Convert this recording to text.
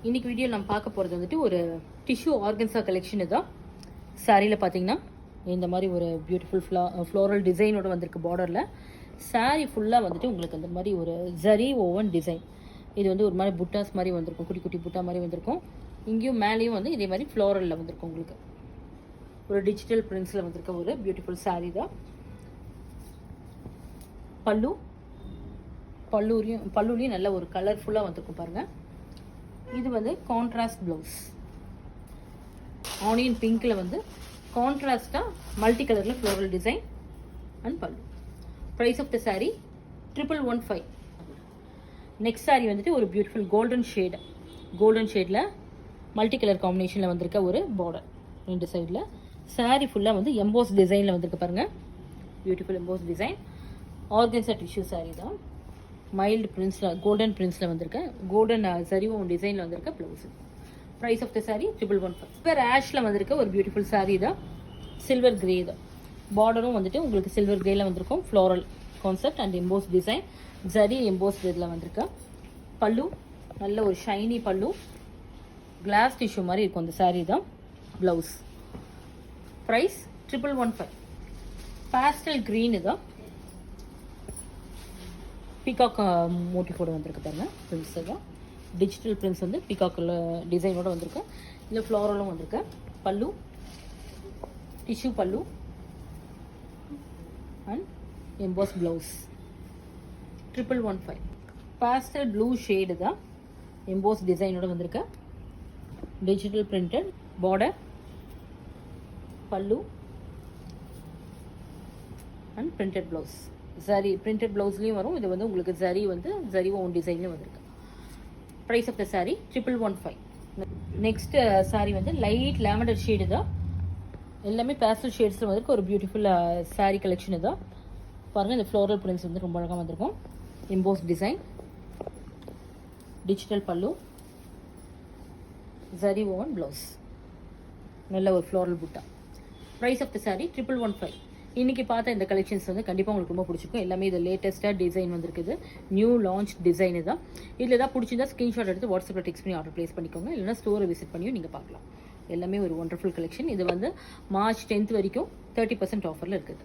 இன்னைக்கு வீடியோ நம்ம பார்க்க போகிறது வந்துட்டு ஒரு டிஷ்யூ ஆர்கன்ஸா கலெக்ஷன் தான். சாரியில் பார்த்தீங்கன்னா இந்த மாதிரி ஒரு பியூட்டிஃபுல் ஃப்ளோரல் டிசைனோட வந்திருக்கு. பார்டரில் சாரீ ஃபுல்லாக வந்துட்டு உங்களுக்கு அந்த மாதிரி ஒரு ஜரி ஓவன் டிசைன். இது வந்து ஒரு மாதிரி புட்டாஸ் மாதிரி வந்திருக்கும், குட்டி குட்டி புட்டா மாதிரி வந்திருக்கும். இங்கேயும் மேலேயும் வந்து இதே மாதிரி ஃப்ளோரலில் வந்திருக்கும். உங்களுக்கு ஒரு டிஜிட்டல் பிரிண்ட்ஸில் வந்திருக்க ஒரு பியூட்டிஃபுல் சாரீ தான். பல்லுலையும் நல்ல ஒரு கலர்ஃபுல்லாக வந்திருக்கும் பாருங்கள். இது வந்து கான்ட்ராஸ்ட் ப்ளவுஸ், ஆனியன் பிங்க்ல வந்து கான்ட்ராஸ்டா மல்டி கலர்ல floral design and pallu. Price of the sari 1115. Next sari வந்துட்டு ஒரு பியூட்டிஃபுல் கோல்டன் ஷேட்ல மல்டி கலர் காம்பினேஷன்ல வந்திருக்க ஒரு பார்டர் ரெண்டு சைடில். சாரி ஃபுல்லாக வந்து எம்போஸ் டிசைனில் வந்திருக்கு பாருங்க. Beautiful emboss design. Organza tissue sari தான். மைல்டு பிரிண்ட்ஸில் கோல்டன் பிரிண்ட்ஸில் வந்திருக்க கோல்டன் சரிவும் டிசைனில் வந்திருக்க blouse. Price of the sari 1115. இப்போ ஆஷில் வந்திருக்க ஒரு பியூட்டிஃபுல் சாரீ தான். சில்வர் கிரே தான். பார்டரும் வந்துட்டு உங்களுக்கு சில்வர் கிரேல வந்திருக்கும். Floral concept and EMBOSS design. Zari EMBOSS இதில் வந்திருக்க பல்லு. நல்ல ஒரு ஷைனி பல்லு, கிளாஸ் டிஷ்யூ மாதிரி இருக்கும் அந்த சாரீ தான். ப்ளவுஸ். ப்ரைஸ் 1115. பேஸ்டல் க்ரீனு தான். பீகாக் மோட்டிஃபோடு வந்திருக்கு பாருங்க. பிரிண்ட்ஸ் தான் டிஜிட்டல் பிரிண்ட்ஸ் வந்து பீகாக்கில் டிசைனோட வந்திருக்கு. இதில் ஃப்ளோரலும் வந்திருக்கு. Pallu tissue pallu and emboss blouse. 1115. Pastel blue shade தான். எம்போஸ் டிசைனோட வந்திருக்கு. Digital printed border, pallu and printed blouse. Zari printed ப்ளவுஸ்லேயும் வரும். இது வந்து உங்களுக்கு ஜரி ஓன் டிசைன்லேயும் வந்திருக்கு. Price of the sari 1115. Next sari வந்து லைட் லாவெண்டர் ஷேடு தான். எல்லாமே பேஸ்டல் ஷேட்ஸில் வந்திருக்கு. ஒரு பியூட்டிஃபுல் சாரி கலெக்ஷன் தான் பாருங்கள். இந்த ஃப்ளோரல் பிரிண்ட்ஸ் வந்து ரொம்ப அழகாக வந்திருக்கும். எம்போஸ் டிசைன், டிஜிட்டல் பல்லு, ஜரி ஓவன் ப்ளவுஸ், நல்ல ஒரு floral butta. Price of the sari 1115. இன்றைக்கி பார்த்த இந்த கலெக்ஷன்ஸ் வந்து கண்டிப்பாக உங்களுக்கு ரொம்ப பிடிச்சிருக்கும். எல்லாமே இது லேட்டஸ்ட்டாக டிசைன் வந்திருக்குது. நியூ லான்ச் டிசைனு தான். இதில் ஏதாவது பிடிச்சிருந்தா ஸ்க்ரீன்ஷாட் எடுத்து வாட்ஸ்அப்பில் டெக்ஸ்ட் பண்ணி ஆர்டர் ப்ளேஸ் பண்ணிக்கோங்க. இல்லைனா ஸ்டோரை விசிட் பண்ணியும் நீங்கள் பார்க்கலாம். எல்லாமே ஒரு ஒண்டர்ஃபுல் கலெக்ஷன். இது வந்து மார்ச் 10th வரைக்கும் 30% ஆஃபரில் இருக்குது.